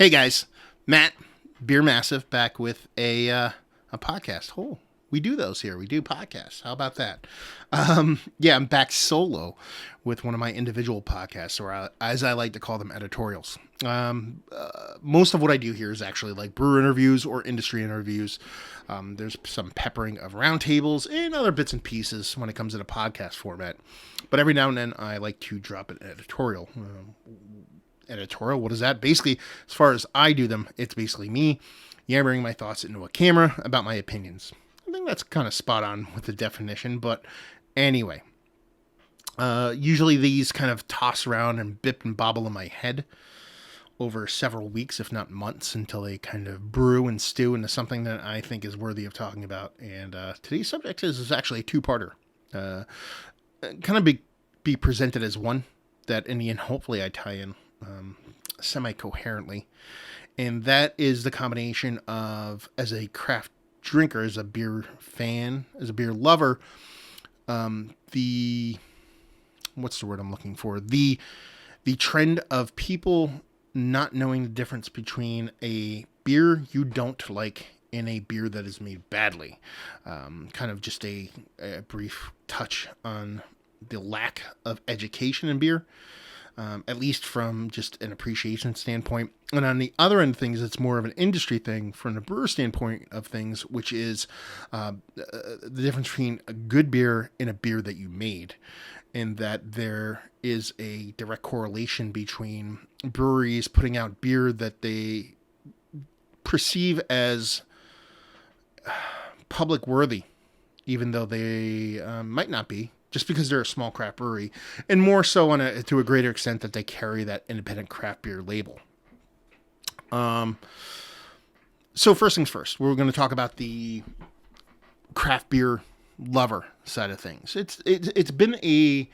Hey guys, Matt, Beer Massive, back with a podcast. Oh, we do those here. We do podcasts. How about that? Yeah, I'm back solo with one of my individual podcasts, or as I like to call them, editorials. Most of what I do here is actually like brewer interviews or industry interviews. There's some peppering of roundtables and other bits and pieces when it comes to the podcast format. But every now and then I like to drop an editorial. Editorial, what is that? Basically, as far as I do them, it's basically me yammering my thoughts into a camera about my opinions. I think that's kind of spot on with the definition, but anyway. Usually these kind of toss around and bip and bobble in my head over several weeks, if not months, until they kind of brew and stew into something that I think is worthy of talking about. And today's subject is actually a two-parter. Kind of be presented as one that in the end, hopefully I tie in semi-coherently. And that is the combination of, as a craft drinker, as a beer fan, as a beer lover, what's the word I'm looking for? The trend of people not knowing the difference between a beer you don't like and a beer that is made badly. Kind of just a brief touch on the lack of education in beer. At least from just an appreciation standpoint. And on the other end of things, it's more of an industry thing from the brewer standpoint of things, which is the difference between a good beer and a beer that you made. And that there is a direct correlation between breweries putting out beer that they perceive as public worthy, even though they might not be, just because they're a small craft brewery, and more so to a greater extent that they carry that independent craft beer label. So first things first, we're going to talk about the craft beer lover side of things. It's been a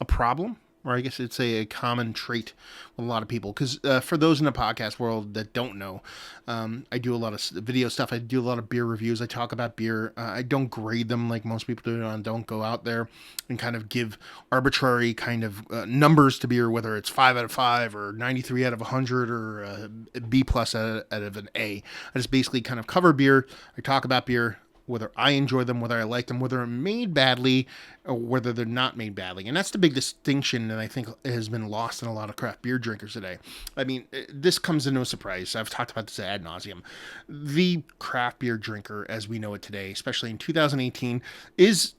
problem, or I guess it's a common trait with a lot of people. Because for those in the podcast world that don't know, I do a lot of video stuff. I do a lot of beer reviews. I talk about beer. I don't grade them like most people do. I don't go out there and kind of give arbitrary kind of numbers to beer, whether it's 5 out of 5 or 93 out of 100 or a B plus out of an A. I just basically kind of cover beer. I talk about beer, whether I enjoy them, whether I like them, whether they're made badly, or whether they're not made badly. And that's the big distinction that I think has been lost in a lot of craft beer drinkers today. I mean, this comes as no surprise. I've talked about this ad nauseum. The craft beer drinker, as we know it today, especially in 2018, is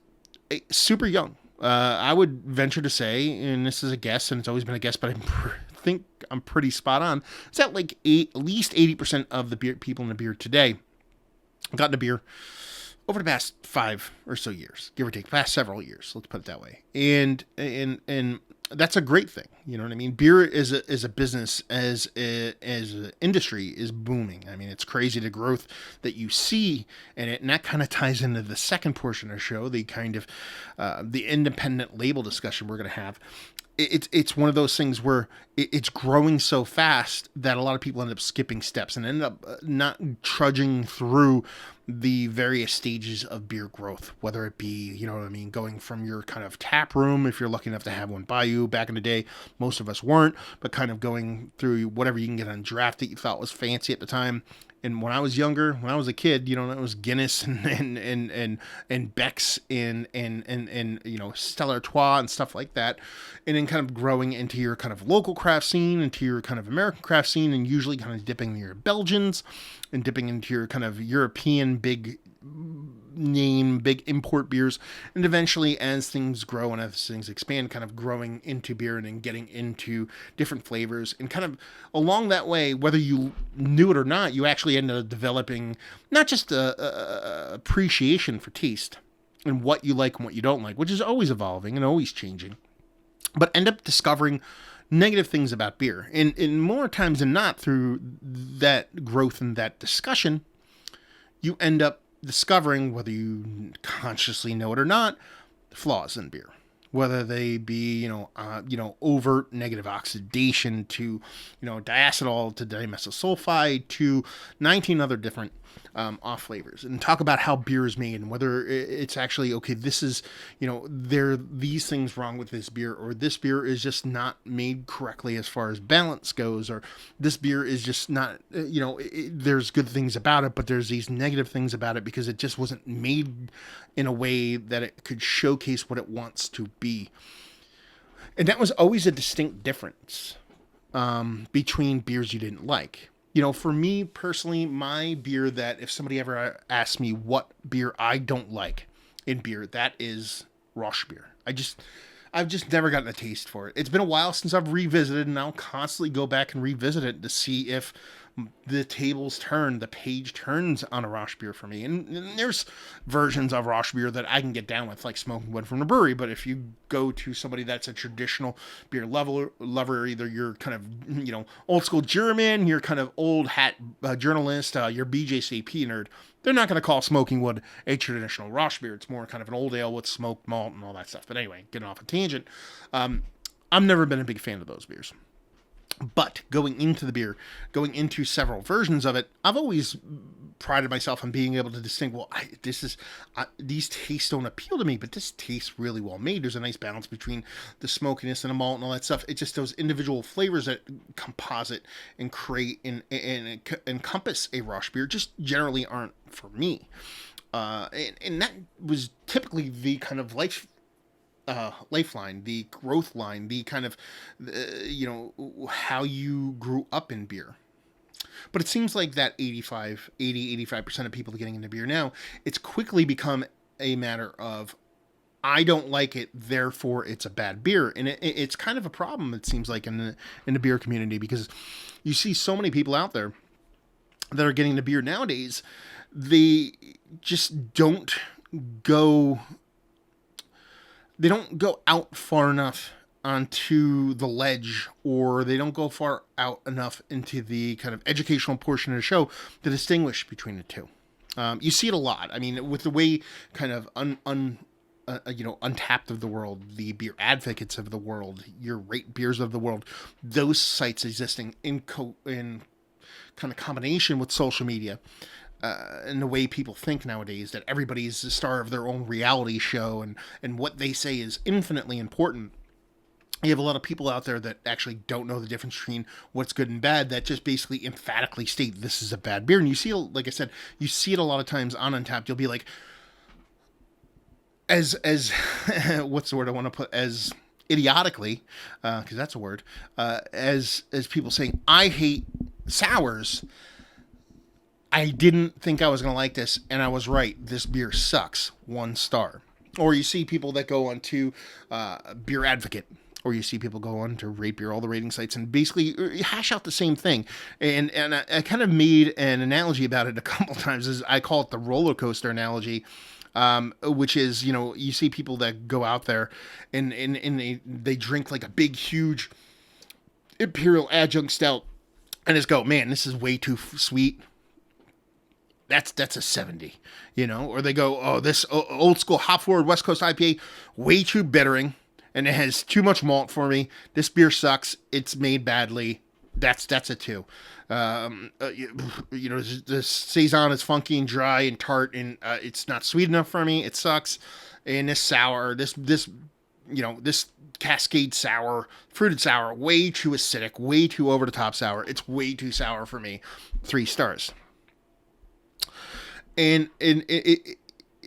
super young. I would venture to say, and this is a guess, and it's always been a guess, but I think I'm pretty spot on, is that like at least 80% of the beer people in the beer today got into beer over the past 5 or so years, give or take, past several years. Let's put it that way. And that's a great thing. You know what I mean? Beer is a business, as an industry, is booming. I mean, it's crazy the growth that you see in it. And that kind of ties into the second portion of the show, the kind of the independent label discussion we're going to have. It's one of those things where it's growing so fast that a lot of people end up skipping steps and end up not trudging through the various stages of beer growth, whether it be, you know what I mean, going from your kind of tap room, if you're lucky enough to have one by you. Back in the day, most of us weren't, but kind of going through whatever you can get on draft that you thought was fancy at the time. And when I was younger, when I was a kid, you know, it was Guinness and Beck's and you know, Stella Artois and stuff like that. And then kind of growing into your kind of local craft scene, into your kind of American craft scene, and usually kind of dipping into your Belgians and dipping into your kind of European big name, big import beers, and eventually as things grow and as things expand, kind of growing into beer and then getting into different flavors. And kind of along that way, whether you knew it or not, you actually ended up developing not just a appreciation for taste and what you like and what you don't like, which is always evolving and always changing, but end up discovering negative things about beer. And more times than not, through that growth and that discussion, you end up discovering, whether you consciously know it or not, flaws in beer. whether they be, overt negative oxidation to, diacetyl to dimethyl sulfide to 19 other different off flavors, and talk about how beer is made and whether it's actually okay. This is, there are these things wrong with this beer, or this beer is just not made correctly as far as balance goes, or this beer is just not, there's good things about it, but there's these negative things about it because it just wasn't made in a way that it could showcase what it wants to be. And that was always a distinct difference between beers you didn't like. For me personally, my beer that if somebody ever asks me what beer I don't like in beer, that is Rausch beer. I've just never gotten a taste for it. It's been a while since I've revisited, and I'll constantly go back and revisit it to see if the page turns on a Rausch beer for me. And there's versions of Rausch beer that I can get down with, like Smoking Wood from the brewery. But if you go to somebody that's a traditional beer lover, either you're kind of, old school German, you're kind of old hat journalist, you're BJCP nerd, they're not going to call Smoking Wood a traditional Rausch beer. It's more kind of an old ale with smoked malt and all that stuff. But anyway, getting off a tangent, I've never been a big fan of those beers. But going into several versions of it, I've always prided myself on being able to distinguish, these tastes don't appeal to me, but this tastes really well made. There's a nice balance between the smokiness and the malt and all that stuff. It's just those individual flavors that composite and create and encompass a Rausch beer just generally aren't for me. And that was typically the kind of lifeline, the growth line, the kind of, how you grew up in beer. But it seems like that 85% of people getting into beer now, it's quickly become a matter of, I don't like it, therefore it's a bad beer. And it's kind of a problem, it seems like, in the beer community, because you see so many people out there that are getting into beer nowadays, they just don't go out far enough onto the ledge, or they don't go far out enough into the kind of educational portion of the show to distinguish between the two. You see it a lot. I mean, with the way kind of Untapped of the world, the Beer Advocates of the world, your Rate Beers of the world, those sites existing in kind of combination with social media. And the way people think nowadays, that everybody's the star of their own reality show, and what they say is infinitely important. You have a lot of people out there that actually don't know the difference between what's good and bad, that just basically emphatically state this is a bad beer. And you see, like I said, you see it a lot of times on Untapped. You'll be like, as what's the word I want to put, as idiotically, because that's a word, as people saying, I hate sours. I didn't think I was going to like this, and I was right. This beer sucks. 1 star. Or you see people that go on to Beer Advocate, or you see people go on to Rate Beer, all the rating sites, and basically hash out the same thing. And I kind of made an analogy about it a couple times. As I call it the roller coaster analogy, which is, you see people that go out there and they drink like a big, huge Imperial Adjunct Stout, and just go, man, this is way too sweet. That's a 70, or they go, oh, this old school hop forward West Coast IPA, way too bittering, and it has too much malt for me. This beer sucks. It's made badly. That's a 2. This Saison is funky and dry and tart, and it's not sweet enough for me. It sucks. And this sour, this Cascade sour, fruited sour, way too acidic, way too over the top sour. It's way too sour for me. 3 stars. And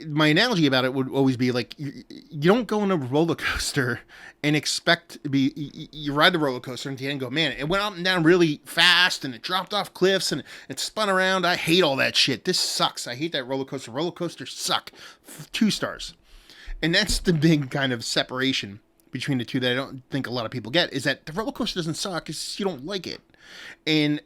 my analogy about it would always be like, you don't go on a roller coaster and expect to be, you ride the roller coaster and at the end go, man, it went up and down really fast and it dropped off cliffs and it spun around. I hate all that shit. This sucks. I hate that roller coaster. Roller coasters suck. 2 stars. And that's the big kind of separation between the two that I don't think a lot of people get, is that the roller coaster doesn't suck. It's you don't like it. And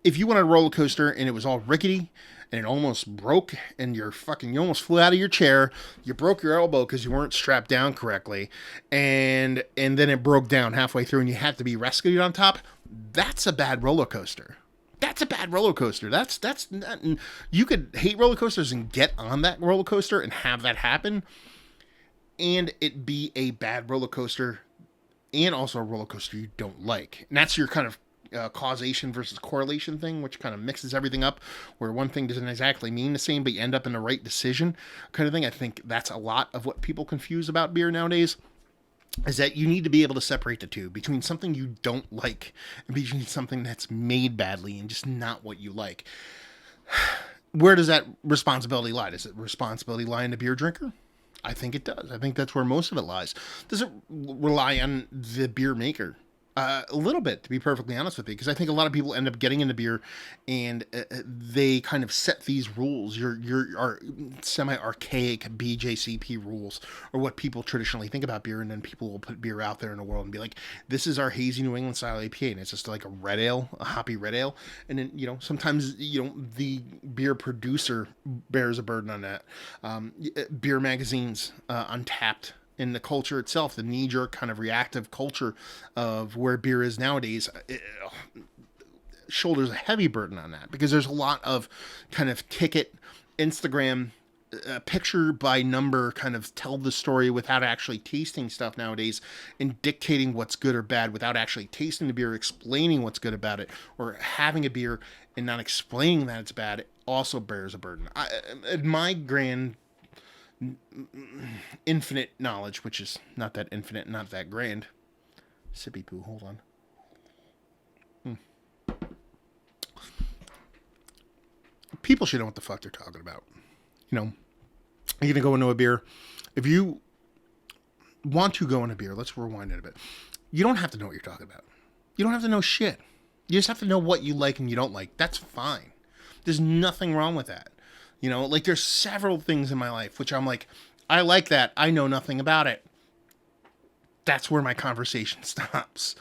if you went on a roller coaster and it was all rickety, and it almost broke, and you almost flew out of your chair, you broke your elbow because you weren't strapped down correctly, and then it broke down halfway through and you had to be rescued on top, that's a bad roller coaster. That's a bad roller coaster. That's not, you could hate roller coasters and get on that roller coaster and have that happen. and it be a bad roller coaster and also a roller coaster you don't like. And that's your kind of causation versus correlation thing, which kind of mixes everything up, where one thing doesn't exactly mean the same, but you end up in the right decision kind of thing. I think that's a lot of what people confuse about beer nowadays, is that you need to be able to separate the two between something you don't like and between something that's made badly and just not what you like. Where does that responsibility lie? Does it responsibility lie in the beer drinker? I think it does. I think that's where most of it lies. Does it rely on the beer maker? A little bit, to be perfectly honest with you, because I think a lot of people end up getting into beer, and they kind of set these rules, your semi-archaic BJCP rules, or what people traditionally think about beer, and then people will put beer out there in the world and be like, "This is our hazy New England style IPA," and it's just like a red ale, a hoppy red ale, and then sometimes the beer producer bears a burden on that. Beer magazines, Untapped, in the culture itself, the knee-jerk kind of reactive culture of where beer is nowadays, shoulders a heavy burden on that, because there's a lot of kind of ticket, Instagram, picture by number, kind of tell the story without actually tasting stuff nowadays, and dictating what's good or bad without actually tasting the beer, explaining what's good about it, or having a beer and not explaining that it's bad. It also bears a burden. My grand infinite knowledge, which is not that infinite, not that grand. Sippy poo, hold on. People should know what the fuck they're talking about. You're gonna go into a beer. If you want to go in a beer, let's rewind it a bit. You don't have to know what you're talking about. You don't have to know shit. You just have to know what you like and you don't like. That's fine. There's nothing wrong with that. Like, there's several things in my life which I'm like, I like that. I know nothing about it. That's where my conversation stops.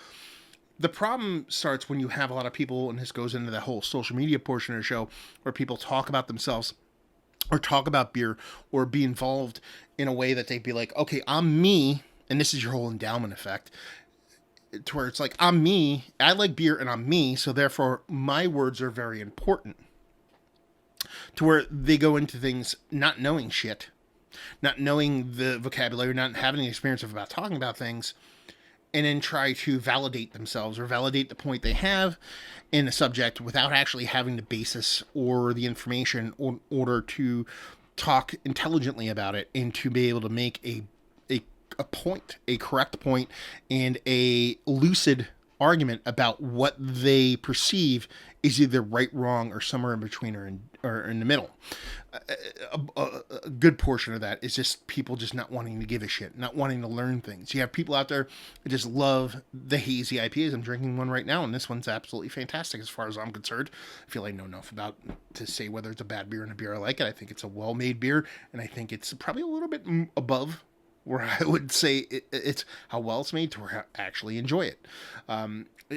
The problem starts when you have a lot of people, and this goes into the whole social media portion of the show, where people talk about themselves or talk about beer or be involved in a way that they'd be like, okay, I'm me, and this is your whole endowment effect, to where it's like, I'm me, I like beer, and I'm me, so therefore my words are very important. To where they go into things not knowing shit, not knowing the vocabulary, not having the experience of about talking about things, and then try to validate themselves or validate the point they have in a subject without actually having the basis or the information in order to talk intelligently about it, and to be able to make a point, a correct point, and a lucid argument about what they perceive is either right, wrong, or somewhere in between, or in the middle. A good portion of that is just people just not wanting to give a shit, not wanting to learn things. You have people out there that just love the hazy IPAs. I'm drinking one right now, and this one's absolutely fantastic as far as I'm concerned. I feel I know enough about to say whether it's a bad beer and a beer I like it. I think it's a well-made beer, and I think it's probably a little bit above where I would say it's how well it's made to where I actually enjoy it.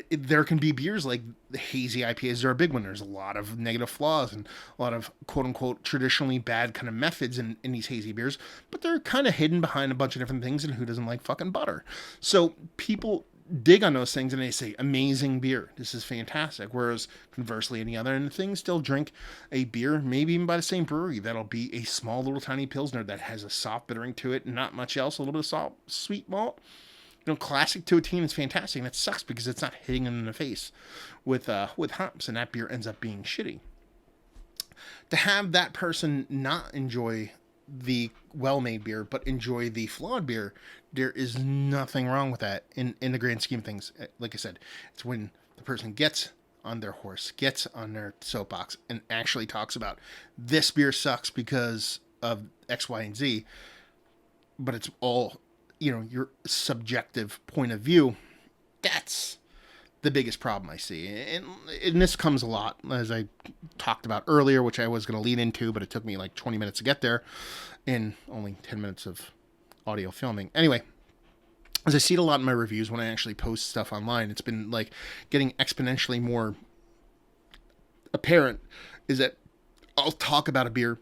There can be beers like the hazy IPAs. They're a big one. There's a lot of negative flaws and a lot of quote unquote traditionally bad kind of methods in these hazy beers, but they're kind of hidden behind a bunch of different things, and who doesn't like fucking butter? So people dig on those things and they say, amazing beer, this is fantastic. Whereas conversely, any other end of things, still drink a beer, maybe even by the same brewery, that'll be a small little tiny Pilsner that has a soft bittering to it, not much else, a little bit of salt, sweet malt. Classic to a team is fantastic, and it sucks because it's not hitting them in the face with hops, and that beer ends up being shitty. To have that person not enjoy the well-made beer, but enjoy the flawed beer, there is nothing wrong with that in the grand scheme of things. Like I said, it's when the person gets on their horse, gets on their soapbox, and actually talks about this beer sucks because of X, Y, and Z, but it's all your subjective point of view. That's the biggest problem I see. And this comes a lot, as I talked about earlier, which I was going to lead into, but it took me like 20 minutes to get there in only 10 minutes of audio filming. Anyway, as I see it a lot in my reviews when I actually post stuff online, it's been like getting exponentially more apparent, is that I'll talk about a beer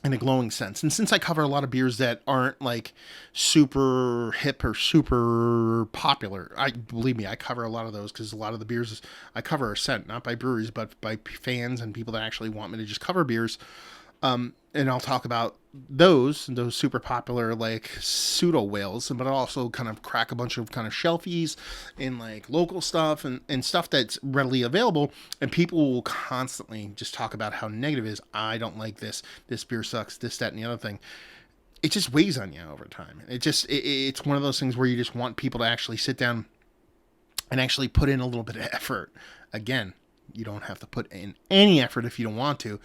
in a glowing sense. And since I cover a lot of beers that aren't like super hip or super popular, believe me, I cover a lot of those, because a lot of the beers I cover are sent not by breweries, but by fans and people that actually want me to just cover beers. And I'll talk about those super popular like pseudo whales, but I'll also kind of crack a bunch of kind of shelfies and like local stuff and stuff that's readily available. And people will constantly just talk about how negative it is. I don't like this. This beer sucks. This, that, and the other thing. It just weighs on you over time. It's one of those things where you just want people to actually sit down and actually put in a little bit of effort. Again, you don't have to put in any effort if you don't want to,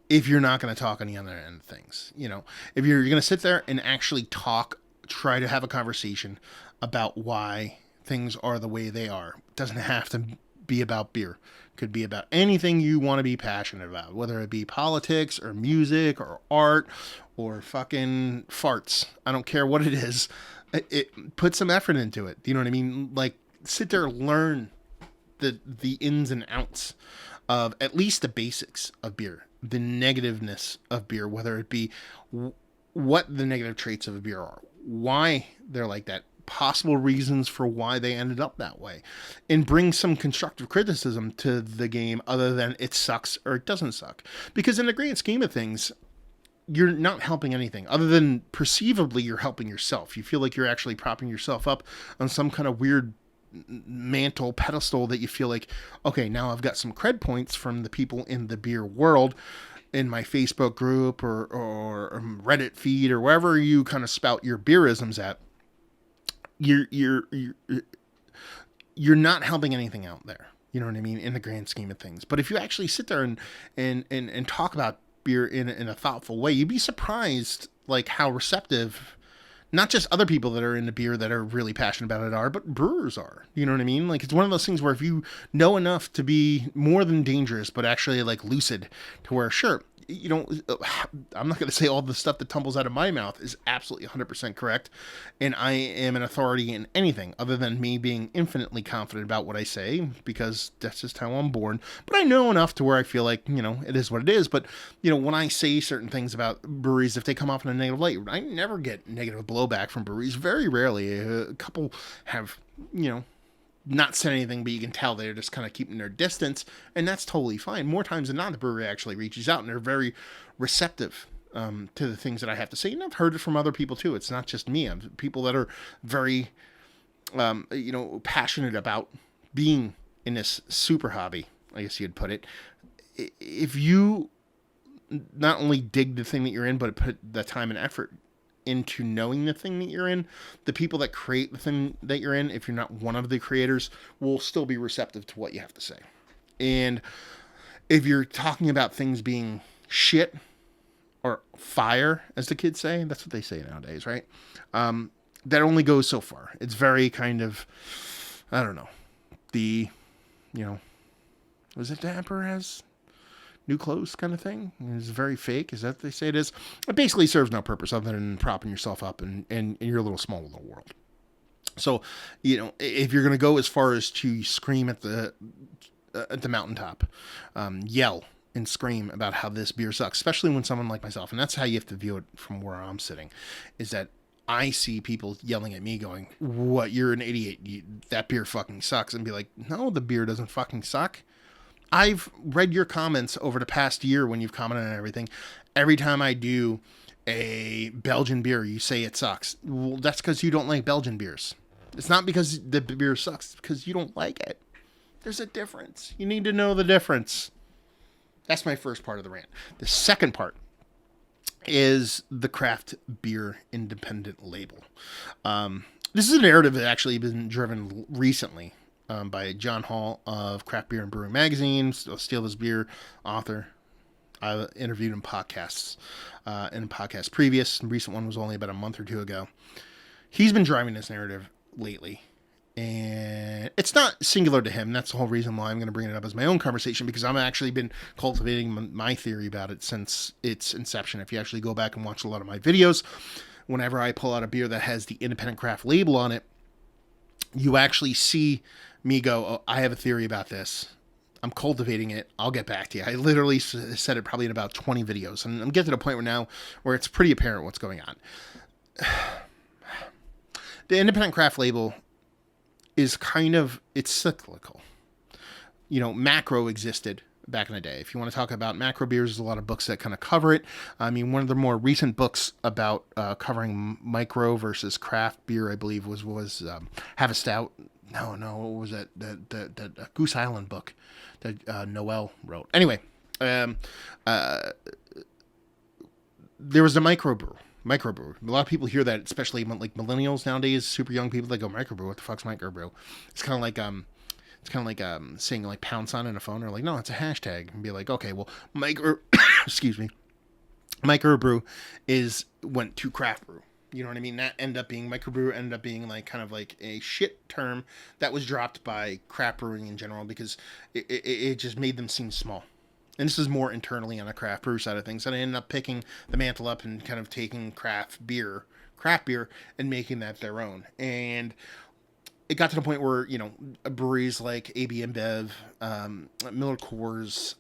if you're not going to talk on the other end of things. If you're going to sit there and actually talk, try to have a conversation about why things are the way they are. It doesn't have to be about beer. It could be about anything you want to be passionate about, whether it be politics or music or art or fucking farts. I don't care what it is. Put some effort into it. You know what I mean? Like, sit there, learn the ins and outs of at least the basics of beer, the negativeness of beer, whether it be what the negative traits of a beer are, why they're like that, possible reasons for why they ended up that way, and bring some constructive criticism to the game other than it sucks or it doesn't suck. Because in the grand scheme of things, you're not helping anything other than perceivably you're helping yourself. You feel like you're actually propping yourself up on some kind of weird mantle pedestal that you feel like, okay, now I've got some cred points from the people in the beer world in my Facebook group or Reddit feed or wherever you kind of spout your beerisms at. You're not helping anything out there. You know what I mean? In the grand scheme of things. But if you actually sit there and talk about beer in a thoughtful way, you'd be surprised like how receptive not just other people that are into beer that are really passionate about it are, but brewers are. You know what I mean? Like, it's one of those things where if you know enough to be more than dangerous, but actually like lucid to where, sure, you know, I'm not going to say all the stuff that tumbles out of my mouth is absolutely 100% correct. And I am an authority in anything other than me being infinitely confident about what I say, because that's just how I'm born. But I know enough to where I feel like, you know, it is what it is. But, you know, when I say certain things about breweries, if they come off in a negative light, I never get negative blowback from breweries. Very rarely. A couple have, you know, not said anything, but you can tell they're just kind of keeping their distance, and that's totally fine. More times than not, the brewery actually reaches out, and they're very receptive to the things that I have to say. And I've heard it from other people too. It's not just me. People that are very, you know, passionate about being in this super hobby, I guess you'd put it. If you not only dig the thing that you're in, but put the time and effort into knowing the thing that you're in, the people that create the thing that you're in, if you're not one of the creators, will still be receptive to what you have to say. And if you're talking about things being shit or fire, as the kids say, that's what they say nowadays, right? That only goes so far. It's very kind of, I don't know, you know, was it Dapper has new clothes kind of thing? It's very fake. Is that what they say it is? It basically serves no purpose other than propping yourself up and you're a little small in the world. So, you know, if you're going to go as far as to scream at the mountaintop, yell and scream about how this beer sucks, especially when someone like myself, and that's how you have to view it from where I'm sitting, is that I see people yelling at me going, what, you're an idiot. That beer fucking sucks. And be like, no, the beer doesn't fucking suck. I've read your comments over the past year when you've commented on everything. Every time I do a Belgian beer, you say it sucks. Well, that's because you don't like Belgian beers. It's not because the beer sucks. It's because you don't like it. There's a difference. You need to know the difference. That's my first part of the rant. The second part is the craft beer independent label. This is a narrative that actually been driven recently by John Hall of Craft Beer and Brewing Magazine, Steal This Beer author. I interviewed him podcasts in a podcast previous. The recent one was only about a month or two ago. He's been driving this narrative lately, and it's not singular to him. That's the whole reason why I'm going to bring it up as my own conversation, because I've actually been cultivating my theory about it since its inception. If you actually go back and watch a lot of my videos, whenever I pull out a beer that has the independent craft label on it, you actually see me go, oh, I have a theory about this. I'm cultivating it. I'll get back to you. I literally said it probably in about 20 videos. And I'm getting to the point where it's pretty apparent what's going on. The independent craft label is it's cyclical. You know, macro existed back in the day. If you want to talk about macro beers, there's a lot of books that kind of cover it. I mean, one of the more recent books about covering micro versus craft beer, I believe, was Have a Stout. No, what was that? That Goose Island book that Noel wrote. Anyway, there was a microbrew. A lot of people hear that, especially like millennials nowadays, super young people. They go microbrew. What the fuck's microbrew? It's kind of like saying like pound sign on a phone, or like, no, it's a hashtag, and be like, okay, well, excuse me, microbrew went to craft brew. You know what I mean? That microbrew ended up being like kind of like a shit term that was dropped by craft brewing in general, because it just made them seem small. And this is more internally on the craft brew side of things. And I ended up picking the mantle up and kind of taking craft beer, and making that their own. And it got to the point where, breweries like AB InBev, Miller Coors,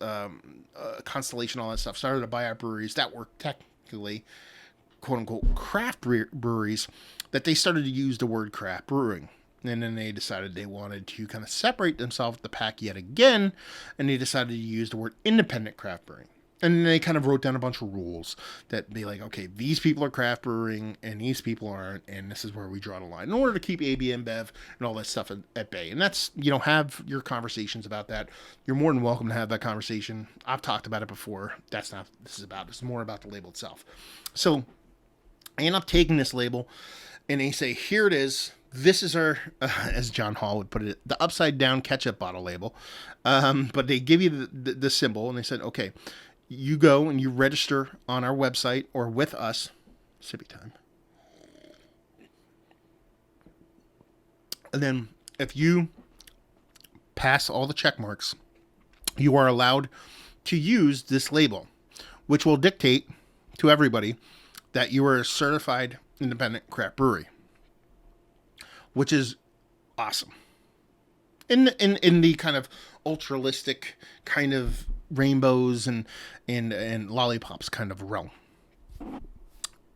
Constellation, all that stuff started to buy out breweries that were technically, quote unquote, craft breweries, that they started to use the word craft brewing. And then they decided they wanted to kind of separate themselves the pack yet again, and they decided to use the word independent craft brewing. And then they kind of wrote down a bunch of rules that be like, okay, these people are craft brewing and these people aren't, and this is where we draw the line in order to keep AB InBev and all that stuff at bay. And that's, have your conversations about that. You're more than welcome to have that conversation. I've talked about it before. That's not what this is about. It's more about the label itself. So I end up taking this label, and they say, here it is. This is our, as John Hall would put it, the upside down ketchup bottle label. But they give you the symbol, and they said, okay, you go and you register on our website or with us. Sippy time. And then if you pass all the check marks, you are allowed to use this label, which will dictate to everybody that you are a certified independent craft brewery, which is awesome. In the kind of ultralistic kind of rainbows and lollipops kind of realm.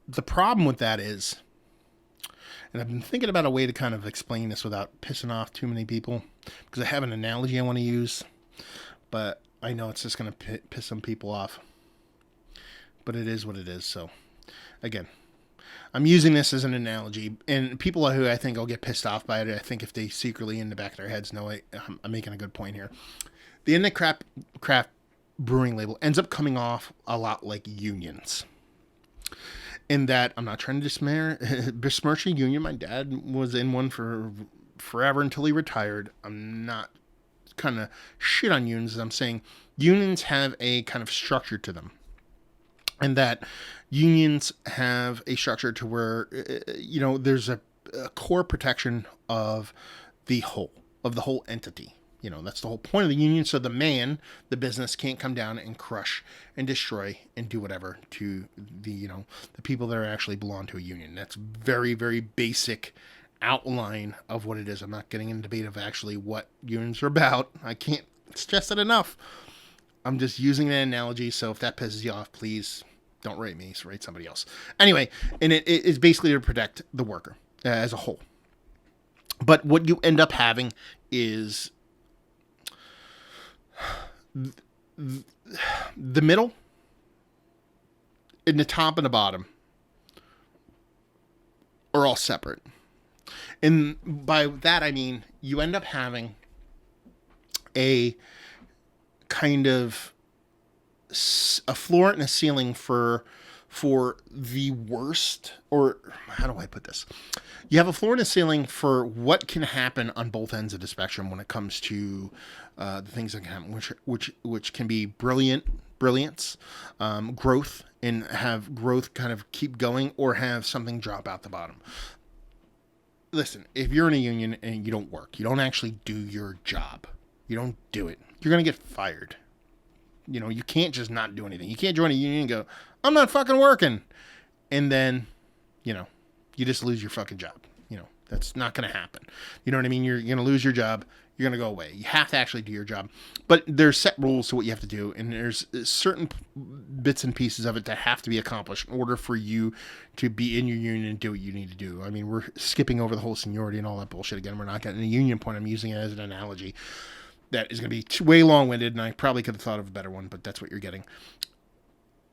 The problem with that is, and I've been thinking about a way to kind of explain this without pissing off too many people, because I have an analogy I want to use, but I know it's just going to piss some people off. But it is what it is. So, again, I'm using this as an analogy, and people who I think will get pissed off by it, I think if they secretly in the back of their heads know I'm making a good point here. The independent craft brewing label ends up coming off a lot like unions. In that, I'm not trying to besmirch a union. My dad was in one for forever until he retired. I'm not kind of shit on unions. I'm saying unions have a kind of structure to them. And that unions have a structure to where, there's a core protection of the whole entity. That's the whole point of the union. So the business can't come down and crush and destroy and do whatever to the people that are actually belong to a union. That's very, very basic outline of what it is. I'm not getting into debate of actually what unions are about. I can't stress it enough. I'm just using an analogy. So if that pisses you off, please don't rate me. So rate somebody else. Anyway, and it is basically to protect the worker as a whole. But what you end up having is the middle and the top and the bottom are all separate. And by that, I mean, you end up having a kind of a floor and a ceiling for the worst, or how do I put this? You have a floor and a ceiling for what can happen on both ends of the spectrum when it comes to the things that can happen, which can be brilliance, growth, and have growth kind of keep going, or have something drop out the bottom. Listen, if you're in a union and you don't work, you don't actually do your job, you don't do it, you're going to get fired. You can't just not do anything. You can't join a union and go, I'm not fucking working. And then, you just lose your fucking job. That's not going to happen. You know what I mean? You're going to lose your job. You're going to go away. You have to actually do your job. But there's set rules to what you have to do. And there's certain bits and pieces of it that have to be accomplished in order for you to be in your union and do what you need to do. I mean, we're skipping over the whole seniority and all that bullshit again. We're not getting a union point. I'm using it as an analogy. that is going to be way long-winded, and I probably could have thought of a better one, but that's what you're getting.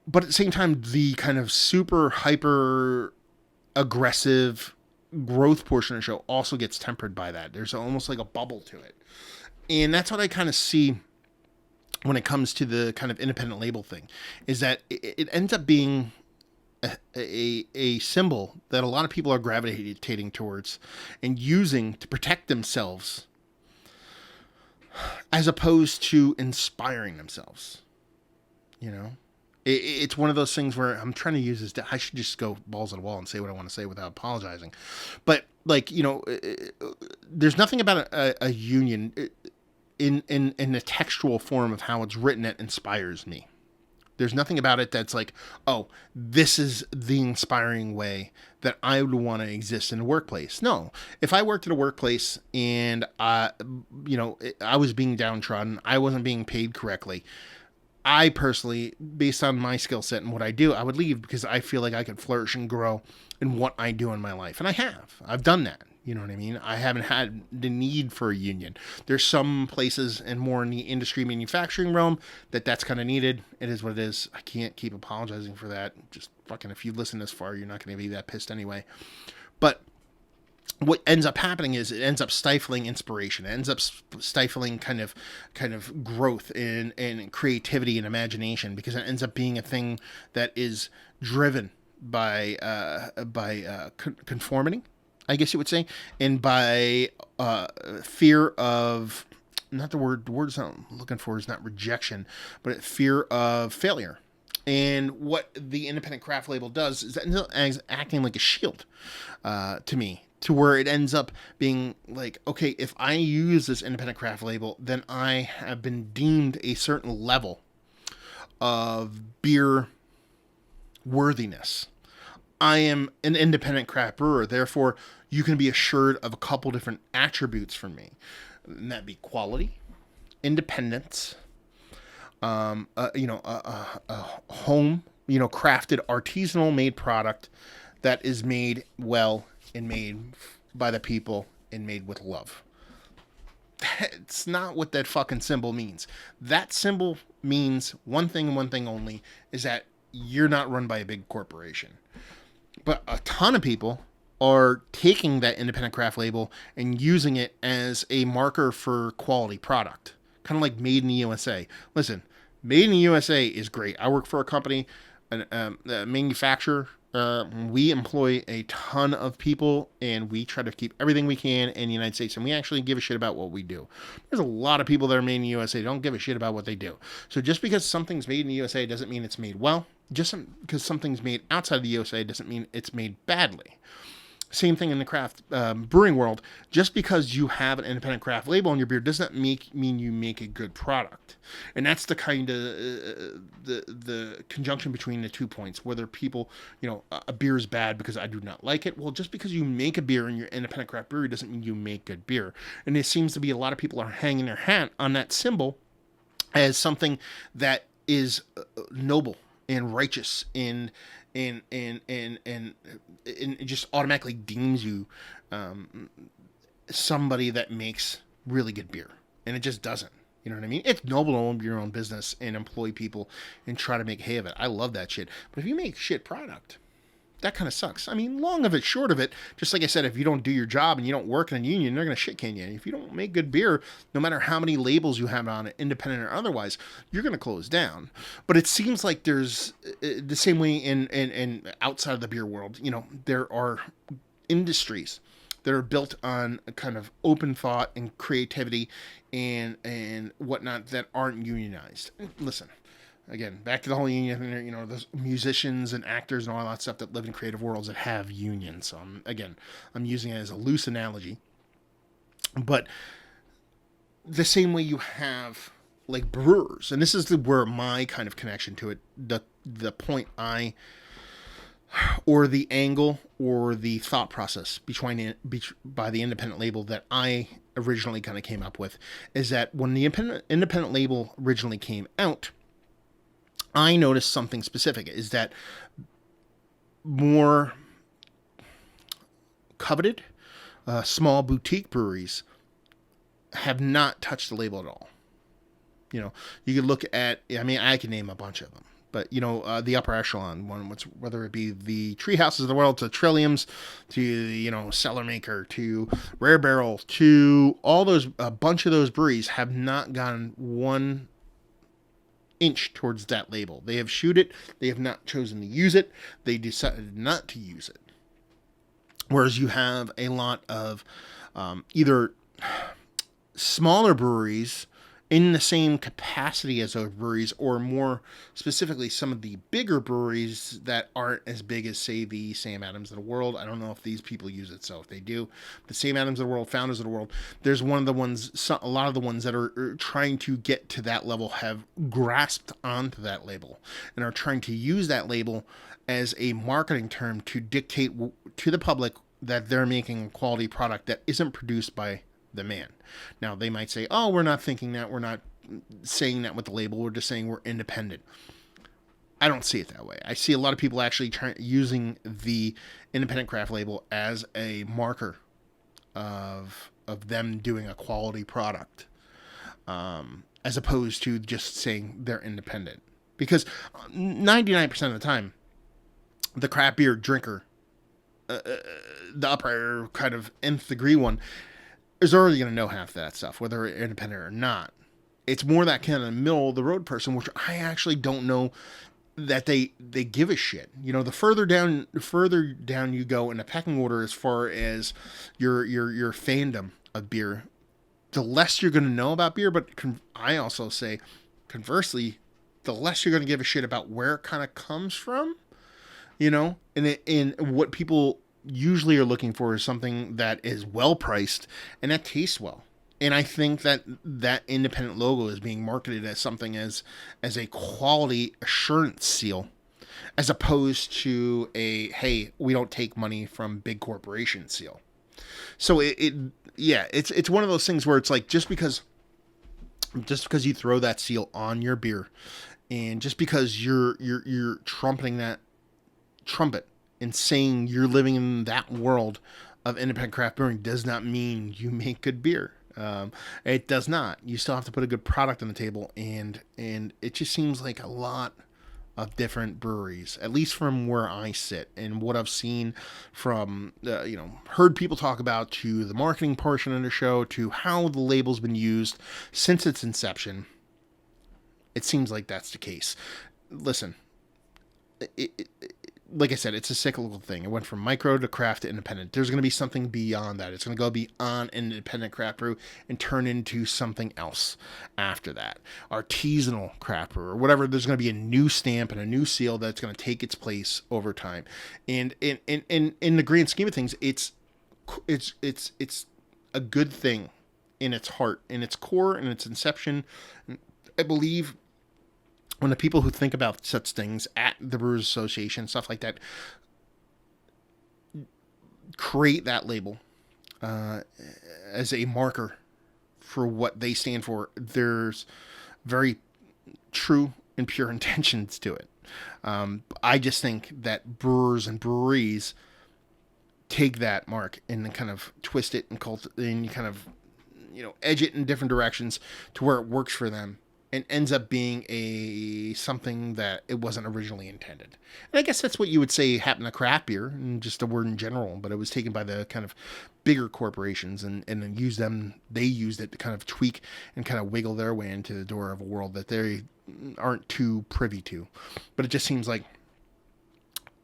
But at the same time, the kind of super hyper aggressive growth portion of the show also gets tempered by that. There's almost like a bubble to it. And that's what I kind of see when it comes to the kind of independent label thing, is that it ends up being a symbol that a lot of people are gravitating towards and using to protect themselves, as opposed to inspiring themselves. You know, it's one of those things where I'm trying to use this. I should just go balls to the wall and say what I want to say without apologizing. But like, you know, there's nothing about a union in the textual form of how it's written that inspires me. There's nothing about it that's like, oh, this is the inspiring way that I would want to exist in a workplace. No, if I worked at a workplace and I was being downtrodden, I wasn't being paid correctly, I personally, based on my skill set and what I do, I would leave, because I feel like I could flourish and grow in what I do in my life. And I've done that. You know what I mean? I haven't had the need for a union. There's some places, and more in the industry manufacturing realm, that's kind of needed. It is what it is. I can't keep apologizing for that. Just fucking, if you listen this far, you're not going to be that pissed anyway. But what ends up happening is it ends up stifling inspiration. It ends up stifling kind of growth and creativity and imagination, because it ends up being a thing that is driven by conformity, I guess you would say, and by fear of, not the word I'm looking for is not rejection, but fear of failure. And what the independent craft label does is that it ends up acting like a shield to me, to where it ends up being like, okay, if I use this independent craft label, then I have been deemed a certain level of beer worthiness. I am an independent craft brewer, therefore you can be assured of a couple different attributes from me, and that be quality, independence, home, crafted, artisanal made product that is made well and made by the people and made with love. That's not what that fucking symbol means. That symbol means one thing and one thing only, is that you're not run by a big corporation. But a ton of people are taking that independent craft label and using it as a marker for quality product. Kind of like Made in the USA. Listen, Made in the USA is great. I work for a company, a manufacturer. We employ a ton of people, and we try to keep everything we can in the United States, and we actually give a shit about what we do. There's a lot of people that are made in the USA don't give a shit about what they do. So just because something's made in the USA doesn't mean it's made well. Just because something's made outside of the USA doesn't mean it's made badly. Same thing in the craft brewing world. Just because you have an independent craft label on your beer doesn't mean you make a good product. And that's the kind of the conjunction between the 2 points. Whether people, a beer is bad because I do not like it. Well, just because you make a beer in your independent craft brewery doesn't mean you make good beer. And it seems to be a lot of people are hanging their hat on that symbol as something that is noble and righteous and just automatically deems you somebody that makes really good beer. And it just doesn't. You know what I mean? It's noble to own your own business and employ people and try to make hay of it. I love that shit. But if you make shit product, that kind of sucks. I mean, long of it, short of it, just like I said, if you don't do your job and you don't work in a union, they're going to shit can you. And if you don't make good beer, no matter how many labels you have on it, independent or otherwise, you're going to close down. But it seems like there's the same way in outside of the beer world. There are industries that are built on a kind of open thought and creativity and whatnot that aren't unionized. Listen. Again, back to the whole union, those musicians and actors and all that stuff that live in creative worlds that have unions. So I'm using it as a loose analogy. But the same way you have like brewers, and this is where my kind of connection to it, the point or the angle or the thought process by the independent label that I originally kind of came up with, is that when the independent label originally came out, I noticed something specific, is that more coveted small boutique breweries have not touched the label at all. You know, you could look at, I mean, I can name a bunch of them, but, you know, the upper echelon one, whether it be the Treehouses of the world, to Trilliums, to, you know, Cellar Maker, to Rare Barrel, to all those, a bunch of those breweries have not gone 1 inch towards that label. They have shooed it. They have not chosen to use it. They decided not to use it. Whereas you have a lot of either smaller breweries in the same capacity as those breweries, or more specifically, some of the bigger breweries that aren't as big as, say, the Sam Adams of the world. I don't know if these people use it, so if they do, the Sam Adams of the world, Founders of the world, there's one of the ones, a lot of the ones that are trying to get to that level have grasped onto that label and are trying to use that label as a marketing term to dictate to the public that they're making a quality product that isn't produced by the man. Now, they might say, oh, we're not thinking that, we're not saying that with the label, we're just saying we're independent. I don't see it that way. I see a lot of people actually using the independent craft label as a marker of them doing a quality product, as opposed to just saying they're independent. Because 99% of the time, the craft beer drinker, the upper kind of nth degree one, is already going to know half that stuff, whether they're independent or not. It's more that kind of middle of the road person, which I actually don't know that they give a shit. You know, the further down you go in the pecking order as far as your fandom of beer, the less you're going to know about beer. But I also say, conversely, the less you're going to give a shit about where it kind of comes from. You know, and what people usually are looking for is something that is well priced and that tastes well. And I think that independent logo is being marketed as something as a quality assurance seal, as opposed to a, hey, we don't take money from big corporation seal. So it's one of those things where it's like, just because you throw that seal on your beer, and just because you're trumpeting that trumpet and saying you're living in that world of independent craft brewing, does not mean you make good beer. It does not. You still have to put a good product on the table, and it just seems like a lot of different breweries, at least from where I sit and what I've seen from, heard people talk about, to the marketing portion of the show, to how the label's been used since its inception. It seems like that's the case. Listen, like I said, it's a cyclical thing. It went from micro to craft to independent. There's going to be something beyond that. It's going to go beyond an independent craft brew and turn into something else after that. Artisanal craft brew or whatever. There's going to be a new stamp and a new seal that's going to take its place over time. And in the grand scheme of things, it's a good thing in its heart, in its core, in its inception. I believe when the people who think about such things at the Brewers Association, stuff like that, create that label as a marker for what they stand for, there's very true and pure intentions to it. I just think that brewers and breweries take that mark and then kind of twist it and kind of, edge it in different directions to where it works for them, and ends up being something that it wasn't originally intended. And I guess that's what you would say happened to craft beer, and just the word in general, but it was taken by the kind of bigger corporations and then they used it to kind of tweak and kind of wiggle their way into the door of a world that they aren't too privy to. But it just seems like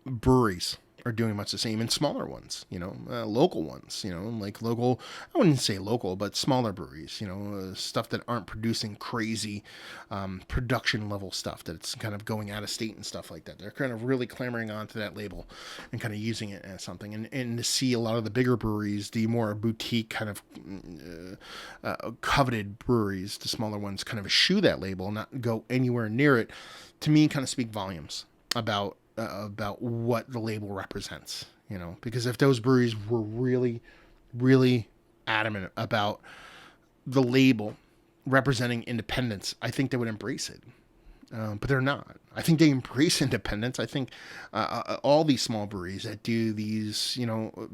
breweries are doing much the same, and smaller ones, local ones, like local, I wouldn't say local, but smaller breweries, stuff that aren't producing crazy production level stuff that's kind of going out of state and stuff like that. They're kind of really clamoring onto that label and kind of using it as something. And to see a lot of the bigger breweries, the more boutique kind of coveted breweries, the smaller ones, kind of eschew that label, not go anywhere near it, to me kind of speak volumes about what the label represents, because if those breweries were really, really adamant about the label representing independence, I think they would embrace it. But they're not. I think they embrace independence. I think all these small breweries that do these,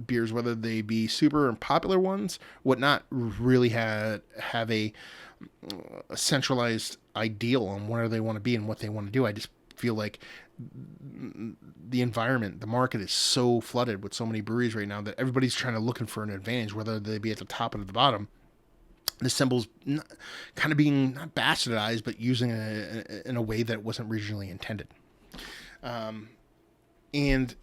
beers, whether they be super popular ones, whatnot, really have a centralized ideal on where they want to be and what they want to do. I just feel like the environment, the market is so flooded with so many breweries right now that everybody's trying to looking for an advantage, whether they be at the top or the bottom. The symbol's kind of being not bastardized, but using it in a way that wasn't originally intended. And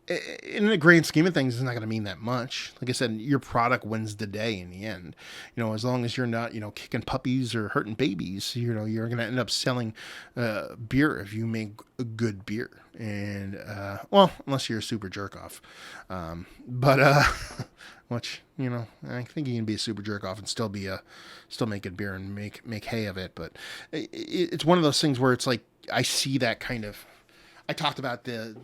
in the grand scheme of things, it's not going to mean that much. Like I said, your product wins the day in the end. As long as you're not, kicking puppies or hurting babies, you're going to end up selling beer if you make a good beer. And, unless you're a super jerk off. Which, I think you can be a super jerk off and still make good beer and make hay of it. But it's one of those things where it's like, I see that kind of, I talked about the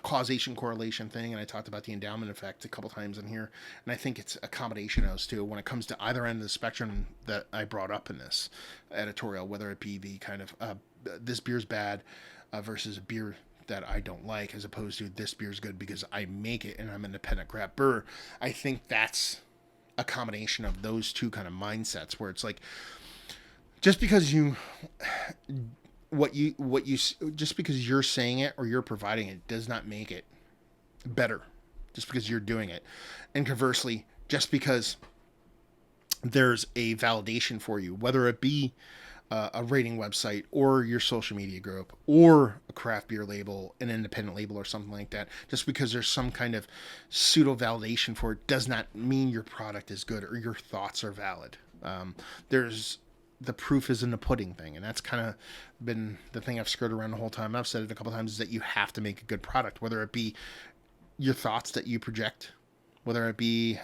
causation correlation thing, and I talked about the endowment effect a couple times in here, and I think it's a combination of those two when it comes to either end of the spectrum that I brought up in this editorial, whether it be the kind of this beer's bad versus a beer that I don't like, as opposed to this beer's good because I make it and I'm an independent craft brewer. I think that's a combination of those two kind of mindsets where it's like, just because just because you're saying it or you're providing it does not make it better just because you're doing it. And conversely, just because there's a validation for you, whether it be a rating website or your social media group or a craft beer label, an independent label or something like that, just because there's some kind of pseudo validation for it does not mean your product is good or your thoughts are valid. The proof is in the pudding thing. And that's kind of been the thing I've skirted around the whole time. I've said it a couple times, is that you have to make a good product, whether it be your thoughts that you project, whether it be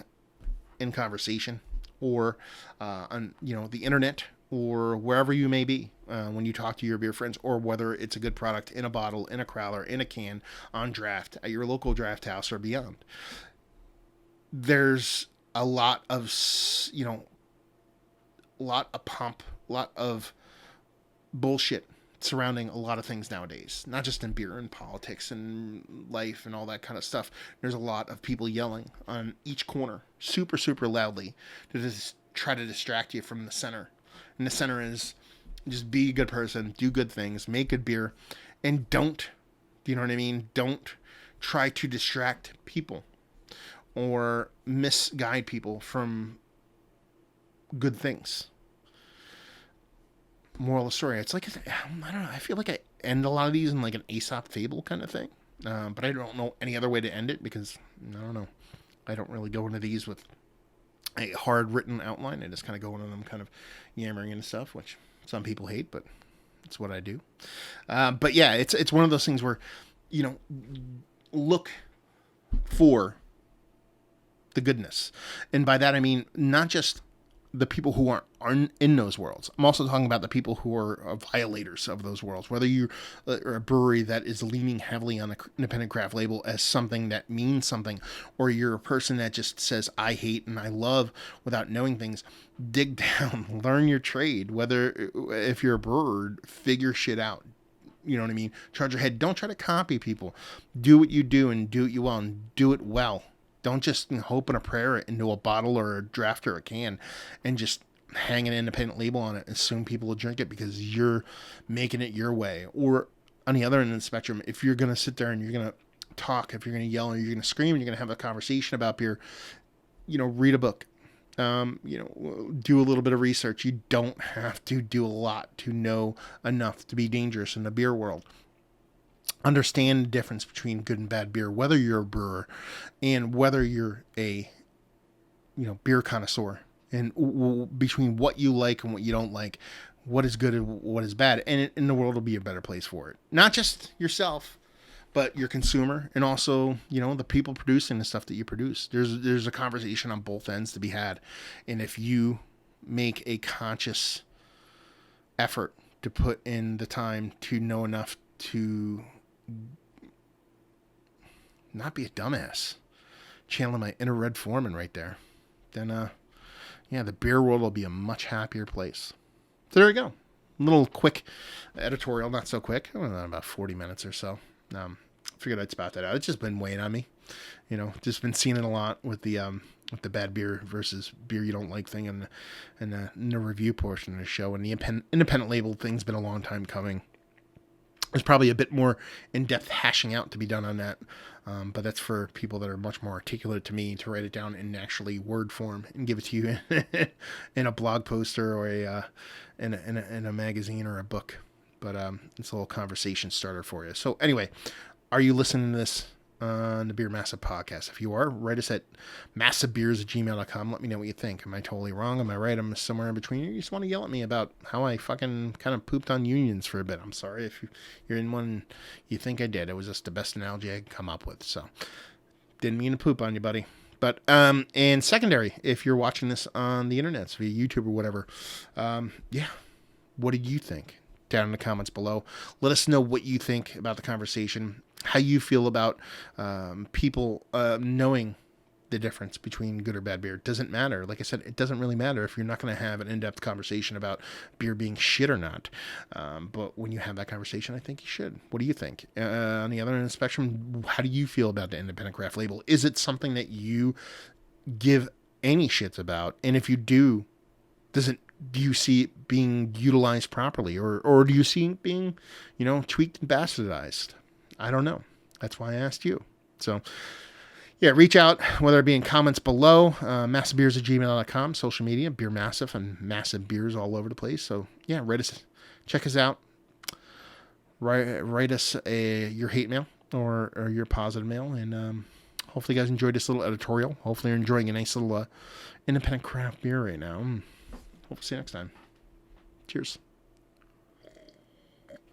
in conversation or on, the internet or wherever you may be when you talk to your beer friends, or whether it's a good product in a bottle, in a crowler, in a can, on draft, at your local draft house or beyond. There's a lot of, pomp, a lot of bullshit surrounding a lot of things nowadays, not just in beer and politics and life and all that kind of stuff. There's a lot of people yelling on each corner super, super loudly to just try to distract you from the center. And the center is just be a good person, do good things, make good beer, and don't try to distract people or misguide people from good things. Moral of the story, it's like, I don't know, I feel like I end a lot of these in like an Aesop fable kind of thing, but I don't know any other way to end it because I don't know, I don't really go into these with a hard written outline. I just kind of go into them kind of yammering into stuff, which some people hate, but it's what I do. But yeah, it's one of those things where, look for the goodness. And by that, I mean, not just the people who aren't in those worlds. I'm also talking about the people who are violators of those worlds, whether you are a brewery that is leaning heavily on an independent craft label as something that means something, or you're a person that just says, I hate and I love without knowing things. Dig down, learn your trade. Whether if you're a brewer, figure shit out. You know what I mean? Charge your head. Don't try to copy people. Do what you do and do it well and do it well. Don't just hope and a prayer into a bottle or a draft or a can and just hang an independent label on it and assume people will drink it because you're making it your way. Or on the other end of the spectrum, if you're going to sit there and you're going to talk, if you're going to yell and you're going to scream and you're going to have a conversation about beer, read a book. Do a little bit of research. You don't have to do a lot to know enough to be dangerous in the beer world. Understand the difference between good and bad beer, whether you're a brewer and whether you're a, beer connoisseur, and between what you like and what you don't like, what is good and what is bad. And the world will be a better place for it. Not just yourself, but your consumer and also, the people producing the stuff that you produce. There's a conversation on both ends to be had. And if you make a conscious effort to put in the time to know enough to not be a dumbass, channeling my inner Red Foreman right there, then the beer world will be a much happier place. So there we go. little quick editorial, not so quick, about 40 minutes or so. Figured I'd spot that out. It's just been weighing on me, just been seeing it a lot with the bad beer versus beer you don't like thing, and the review portion of the show, and the independent label thing's been a long time coming. There's probably a bit more in-depth hashing out to be done on that, but that's for people that are much more articulate to me to write it down in actually word form and give it to you in a blog poster or in a magazine or a book. But it's a little conversation starter for you. So anyway, are you listening to this on the Beer Massive podcast? If you are, write us at massivebeers@gmail.com. Let me know what you think. Am I totally wrong? Am I right? I'm somewhere in between. You just want to yell at me about how I fucking kind of pooped on unions for a bit. I'm sorry if you're in one. You think I did. It was just the best analogy I could come up with. So didn't mean to poop on you, buddy. But and secondary, if you're watching this on the internet, so via YouTube or whatever, what do you think? Down in the comments below. Let us know what you think about the conversation, how you feel about people knowing the difference between good or bad beer. It doesn't matter. Like I said, it doesn't really matter if you're not going to have an in-depth conversation about beer being shit or not. But when you have that conversation, I think you should. What do you think? On the other end of the spectrum, how do you feel about the independent craft label? Is it something that you give any shits about? And if you do you see it being utilized properly, or do you see it being, tweaked and bastardized? I don't know. That's why I asked you. So, yeah, reach out, whether it be in comments below, massivebeers@gmail.com, social media, Beer Massive, and Massive Beers all over the place. So, yeah, check us out. Write us your hate mail or your positive mail, and hopefully you guys enjoyed this little editorial. Hopefully you're enjoying a nice little independent craft beer right now. Hope to see you next time. Cheers.